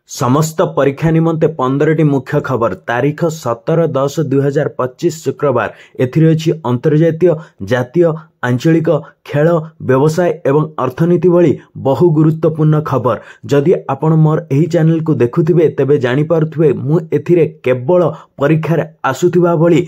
समस्त परीक्षा निमंते 15टी मुख्य खबर तारीख 17-10-2025 शुक्रवार एथि अंतर्जातीय जातीय आंचलिक खेल व्यवसाय एवं अर्थनीति भली बहु गुरुत्वपूर्ण खबर। जदि आपण मोर एही चैनल को देखुथिबे तेबे जानि पारुथिबे मु एथिरे केवल परीक्षा आसुथिबा भली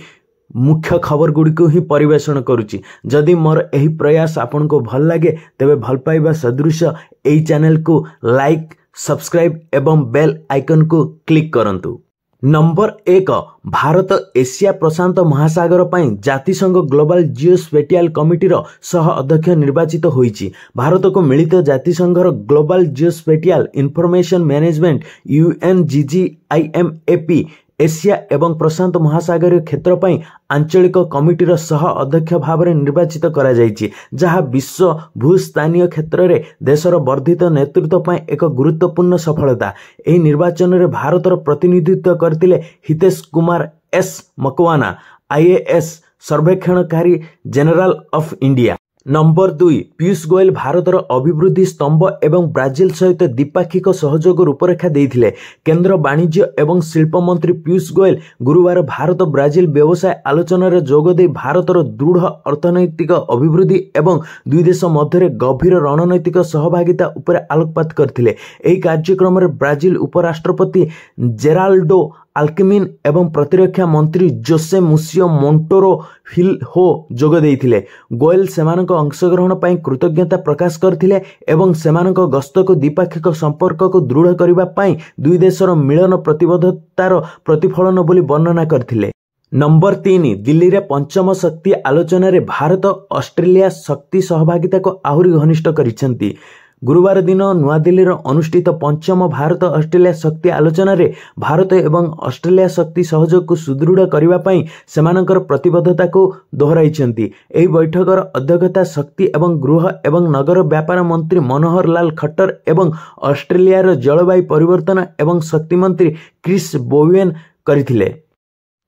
मुख्य खबर गुडी को ही परिवेषण करुची। जदि मोर एही प्रयास आपण को भल लागे तेबे भल पाइबा सदृश एही चैनल को लाइक सब्सक्राइब एवं बेल आइकन को क्लिक करंतु। नंबर 1 भारत एशिया प्रशांत महासागर पई जातिसंघ ग्लोबल जियोस्पेटियल कमिटीर सह अध्यक्ष निर्वाचित होईची। भारत को मिलित जातिसंघर global geospatial information management UNGGIMAP Asia एवं प्रशांत महासागरीय क्षेत्र पई आंचलिक कमिटीर सह अध्यक्ष भाव में निर्वाचित करा जायछि, जहा विश्व भूस्थानीय क्षेत्र में देशर वर्धित नेतृत्व पई एक गुरुत्वपूर्ण सफलता। एही निर्वाचन में भारतर प्रतिनिधित्व करथिले हितेश कुमार एस मकवाना IAS सर्वेक्षणकारी general of India. Number 2 Piyush Goyal भारतर अभिवृद्धि स्तंभ एवं ब्राजिल सहित द्विपाक्षिक सहयोग रूपरेखा देथिले। केंद्र वाणिज्य एवं शिल्प मंत्री पीयूष गोयल गुरुवार भारत ब्राजिल व्यवसाय आलोचना रे जोग दे भारतर दृढ़ अर्थनैतिक अभिवृद्धि एवं दुई देश मध्य गभीर रणनैतिक सहभागिता उपर आलोकपात करथिले। एही कार्यक्रम रे ब्राजिल उपराष्ट्रपति जेराल्डो अल्कमिन एवं प्रतिरक्षा मंत्री जोसे मुसियो मोंटोरो फिल्हो जोग देथिले। गोयल सेमानक अंशग्रहण पई कृतज्ञता प्रकाश करथिले एवं सेमानक गस्त को द्विपाक्षिक संपर्क को दृढ़ करिबा पई दुई देशर मिलन प्रतिबद्धतार प्रतिफलन बोली वर्णना करथिले। नंबर 3 दिल्ली रे पंचम शक्ति आलोचना रे भारत ऑस्ट्रेलिया शक्ति सहभागिता को आहुरी घनिष्ठ करिसेंती। गुरुवार दिन नुआ दिल्ली अनुष्ठित पंचम भारत ऑस्ट्रेलिया शक्ति आलोचना रे भारत एवं ऑस्ट्रेलिया शक्ति सहयोग को सुदृढ़ करबा पई सेमानकर प्रतिबद्धता को दोहराइछंती। एही बैठकर अध्यक्षता शक्ति एवं गृह एवं नगर व्यापार मंत्री मनोहर लाल खट्टर एवं ऑस्ट्रेलिया रो जलवायु परिवर्तन एवं शक्ति मंत्री क्रिस बोवेन करथिले।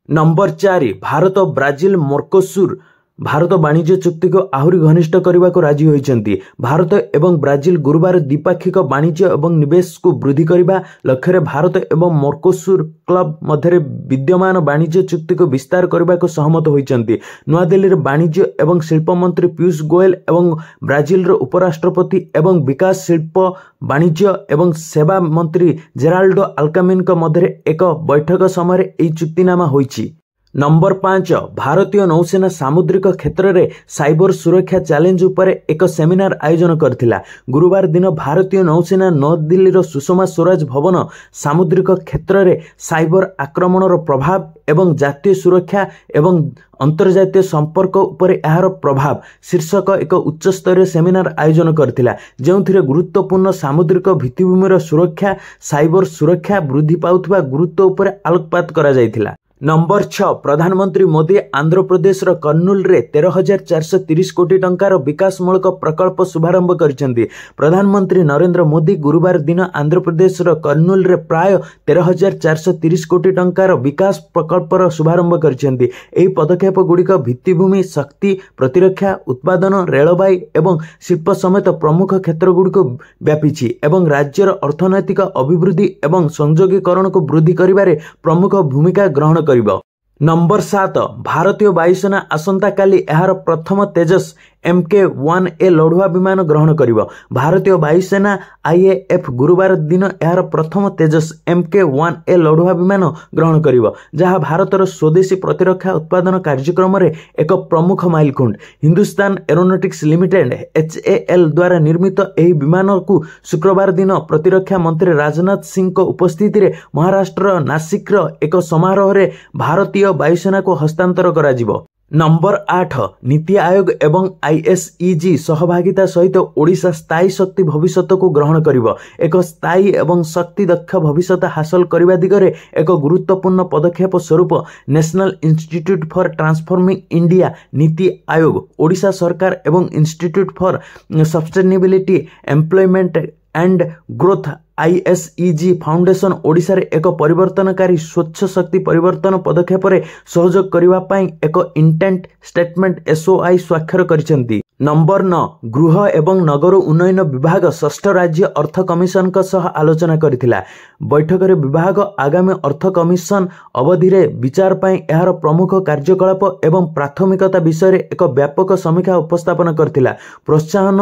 Number 4 Bharat Brazil Mercosur Bharat वाणिज्य चुक्ति को आहुरी घनिष्ठ करने को राजी होइछंती। भारत एवं ब्राजिल गुरुवार द्विपाक्षिक वाणिज्य एवं निवेश को वृद्धि करने लक्ष्य भारत एवं मर्कोसुर क्लब मध्य विद्यमान वाणिज्य चुक्ति को विस्तार करने को सहमत होइछंती। नुआ दिल्ली रे वाणिज्य एवं शिल्प मंत्री पीयूष गोयल एवं ब्राजिल रो उपराष्ट्रपति एवं विकास शिल्प वाणिज्य एवं सेवा मंत्री जेराल्डो अल्कामिन मध्य एक बैठक समय यह चुक्तिनामा होइछि। नंबर 5 भारतीय नौसेना सामुद्रिक क्षेत्र में साइबर सुरक्षा चैलेंज उपर एक सेमिनार आयोजन करथिला। गुरुवार दिन भारतीय नौसेना नई दिल्ली सुषमा स्वराज भवन सामुद्रिक क्षेत्र में साइबर आक्रमण प्रभाव एवं जातीय सुरक्षा एवं अंतर्जातीय संपर्क उपर यार प्रभाव शीर्षक एक उच्च स्तरीय सेमिनार आयोजन करथिला, जेउथिरे गुरुत्वपूर्ण सामुद्रिक भित्तिभूमिर सुरक्षा साइबर सुरक्षा वृद्धि पाउथबा गुरुत्व उपर आलोकपात करा जायथिला। नंबर 6 प्रधानमंत्री मोदी आंध्र प्रदेश रो कर्नूल रे 13,430 कोटी टंकार विकासमूलक प्रकल्प शुभारंभ करिसेंती। प्रधानमंत्री नरेंद्र मोदी गुरुवार दिन आंध्र प्रदेश रो कर्नूल रे प्राय 13,430 कोटी टंकार विकास प्रकल्पर शुभारंभ करिसेंती। एही पदक्षेप गुड़िक भित्तिभूमि शक्ति प्रतिरक्षा उत्पादन रेलबाई एवं शिल्प समेत प्रमुख क्षेत्र गुड़िक व्यापीछि एवं राज्यर अर्थनैतिक अभिवृद्धि एवं संयोगीकरण को वृद्धि करिबारे प्रमुख भूमिका ग्रहण करिबो। नंबर 7 भारतीय वायुसेना आसंता काली एहार प्रथम तेजस MK-1A लड़ुआ विमान ग्रहण करिबो। भारतीय वायुसेना IAF गुरुवार दिन एहार प्रथम तेजस MK-1A लड़ुआ विमान ग्रहण करिबो, जहा भारतर स्वदेशी प्रतिरक्षा उत्पादन कार्यक्रम रे एक प्रमुख माइलखुंड। हिंदुस्तान एरोनॉटिक्स लिमिटेड HAL द्वारा निर्मित एही विमान को शुक्रवार दिन प्रतिरक्षा मंत्री राजनाथ सिंह को उपस्थिति रे महाराष्ट्र नासिक रो एक समारोह रे भारतीय वायुसेना को हस्तांतर करा जिवो। नंबर 8 नीति आयोग एवं ISEG सहभागिता सहित ओडिशा स्थायी शक्ति भविष्य को ग्रहण करिबो। एक स्थायी एवं शक्ति दक्ष भविष्य हासिल करने दिगरे एक गुरुत्वपूर्ण पदक्षेप स्वरूप national institute for transforming India NITI Aayog Odisha सरकार एवं institute for sustainability employment and growth ISEG foundation Odisha रे एक परिवर्तनकारी स्वच्छ शक्ति परिवर्तन पदक्षेप रे सहयोग करिबा पई एक इंटेंट स्टेटमेंट SOI स्वाक्षर करिसेंती। नंबर 9 गृह एवं नगर उन्नयन विभाग षष्ठ राज्य अर्थ कमिशन सह आलोचना करथिला। बैठक रे विभाग आगामी अर्थ कमिशन अवधि रे विचार पई एहार प्रमुख कार्यकलाप एवं प्राथमिकता विषय एक व्यापक समीक्षा उपस्थापन करथिला। प्रोत्साहन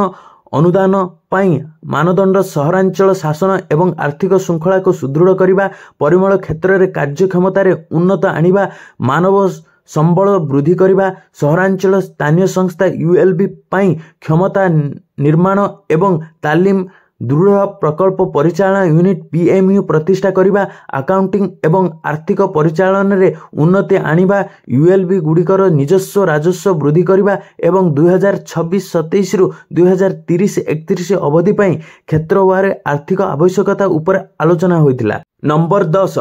अनुदान पाई मानदंड सहरांचल शासन एवं आर्थिक श्रृंखला को सुदृढ़ करने परिमल क्षेत्र में कार्यक्षमता उन्नत आनिबा मानव संबल वृद्धि करने सहरांचल स्थानीय संस्था यूएलबी पाई क्षमता निर्माण एवं तालीम दृढ़ प्रकल्प परिचालन यूनिट पीएमयू प्रतिष्ठा करने अकाउंटिंग एवं आर्थिक परिचालन रे उन्नति आनिबा यूएलबी गुड़िकर निजस्व राजस्व वृद्धि करने एवं 2026-27 रु 2030-31 अवधि पाई क्षेत्रवार आर्थिक आवश्यकता उपर आलोचना होइतिला। Number 10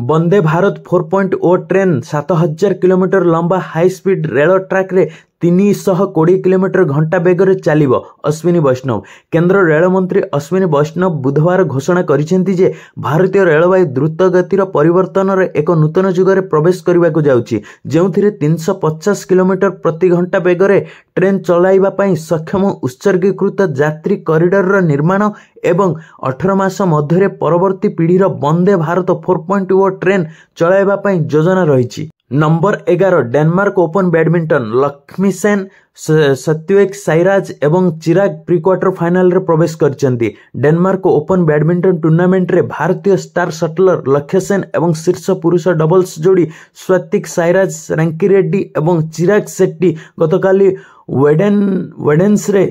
Vande Bharat 4.0 train 7000 kilometre लंबा हाई स्पीड रेल ट्रैक रे 320 किलोमीटर घंटा बेगर चलिब। अश्विनी वैष्णव केंद्र रेल मंत्री अश्विनी वैष्णव बुधवार घोषणा करिसेंती जे भारतीय रेलवाई द्रुत गतिर परिवर्तन एक नूतन युग प्रवेश करने को जाउची, जेउथिरे 350 किलोमीटर प्रति घंटा बेगर ट्रेन चलाइबा पई सक्षम उत्सर्गीकृत यात्री कॉरिडोर निर्माण एवं 18 मास मध्य परवर्ती पीढ़ीर वंदे भारत 4.0 ट्रेन चलाइबा पई योजना रही। Number 11 Denmark open badminton Lakshya Sen Satwik Sairaj एवं चिराग प्री क्वार्टर फाइनल रे प्रवेश करचंती। डेनमार्क ओपन बैडमिंटन टूर्नामेंट रे भारतीय स्टार शटलर लक्ष्यसेन एवं शीर्ष पुरुष डबल्स जोड़ी स्वातिक साईराज रंकीरेड्डी एवं चिराग शेट्टी गतकाली वेडेन्स रे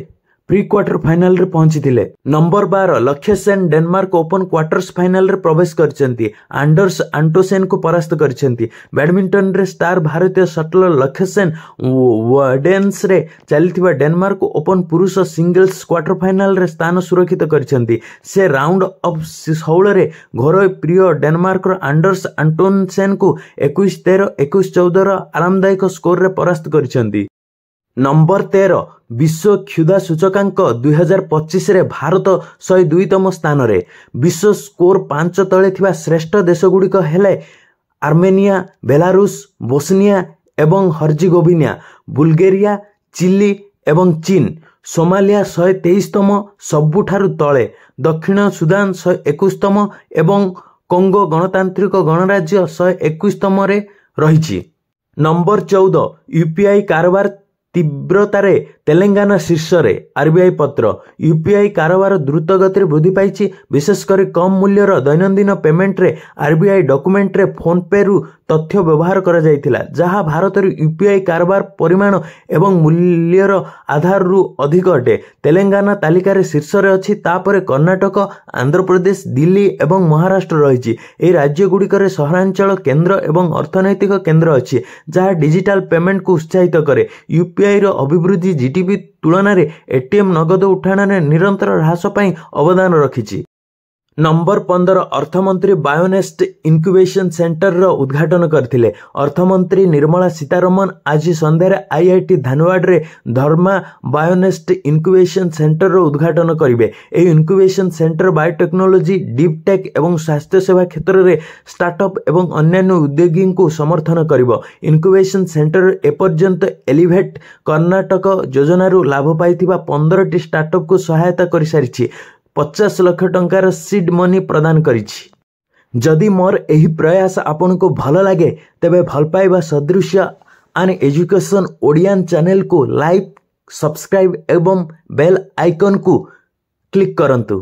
प्री क्वार्टर फाइनल रे पहुंची थिले। Number 12 Lakshya Sen Denmark open quarters final रे प्रवेश करचंती। आंडर्स आंटोसेन को परास्त करचंती। बैडमिंटन रे स्टार भारतीय शटलर लक्ष्यसेन वेडेन्स रे चलिथिबा डेनमार्क ओपन पुरुष सिंगल्स क्वार्टर फाइनल रे स्थान सुरक्षित करचंती। से राउंड ऑफ 16 रे घर प्रिय डेनमार्क रो आंडर्स आंटोसेन को 21-13 21-14 आरामदायक स्कोर रे परास्त करचंती। नंबर 13 विश्व क्षुधा सूचकांक 2025 रे भारत 102तम स्थान रे। विश्व स्कोर 5 तले थिबा श्रेष्ठ देश गुड़िक हेले आर्मेनिया, बेलारूस, बोस्निया एवं हर्जिगोविना, बुल्गेरिया, चिली एवं चीन। सोमालिया 123तम सबुठारु तले, दक्षिण सुदान 121तम एवं कोंगो गणतांत्रिक गणराज्य 121तम रे रहिछि। नंबर 14 यूपीआई कारोबार तीव्रतारे तेलंगाना शीर्ष रे। आरबीआई पत्र यूपीआई कारोबार द्रुत गति वृद्धि पाई, विशेषकर कम मूल्यर दैनंदिन पेमेंट रे आरबीआई डॉक्यूमेंट रे फोन पे रु तथ्य व्यवहार करा जायतिला, जहां भारत रे यूपीआई कारोबार परिमाण एवं मूल्यर आधार रु अधिक अटे। तेलंगाना तालिका रे शीर्ष रे अछि, तापरे कर्नाटक, आंध्र प्रदेश, दिल्ली एवं महाराष्ट्र रहिछि। ए राज्य गुड़िक रे सहरांचल केंद्र एवं अर्थनैतिक केंद्र अछि, जहां डिजिटल पेमेंट को उत्साहित करे। यूपीआई रो अभिवृद्धि जीडीपी तुलना रे एटीएम नगद उठाण रे निरंतर ह्रास पई अवदान रखिछि। नंबर 15 अर्थमंत्री बायोनेस्ट इनक्यूबेशन सेंटर रो उद्घाटन करथिले। अर्थमंत्री निर्मला सीतारमण आज संध्यारे आईआईटी धानवाड रे धर्मा बायोनेस्ट इनक्यूबेशन सेंटर रो उद्घाटन करिवे। ए incubation centre biotechnology, deep tech एवं स्वास्थ्य सेवा क्षेत्र रे स्टार्टअप एवं अन्य उद्योगी को समर्थन करिवो। इनक्यूबेशन सेंटर एपर्यंत एलिवेट कर्नाटक योजना रु लाभ पाइथिबा 15टी स्टार्टअप को सहायता करि सारिछि। 50 लाख टंकार सीड मनी प्रदान करिछि। जदि मोर एही प्रयास आपन को भल लागे तेबे भल पाइबा सदृश्य आन एजुकेशन ओडियन चैनल को लाइक, सब्सक्राइब एवं बेल आइकन को क्लिक करंतु।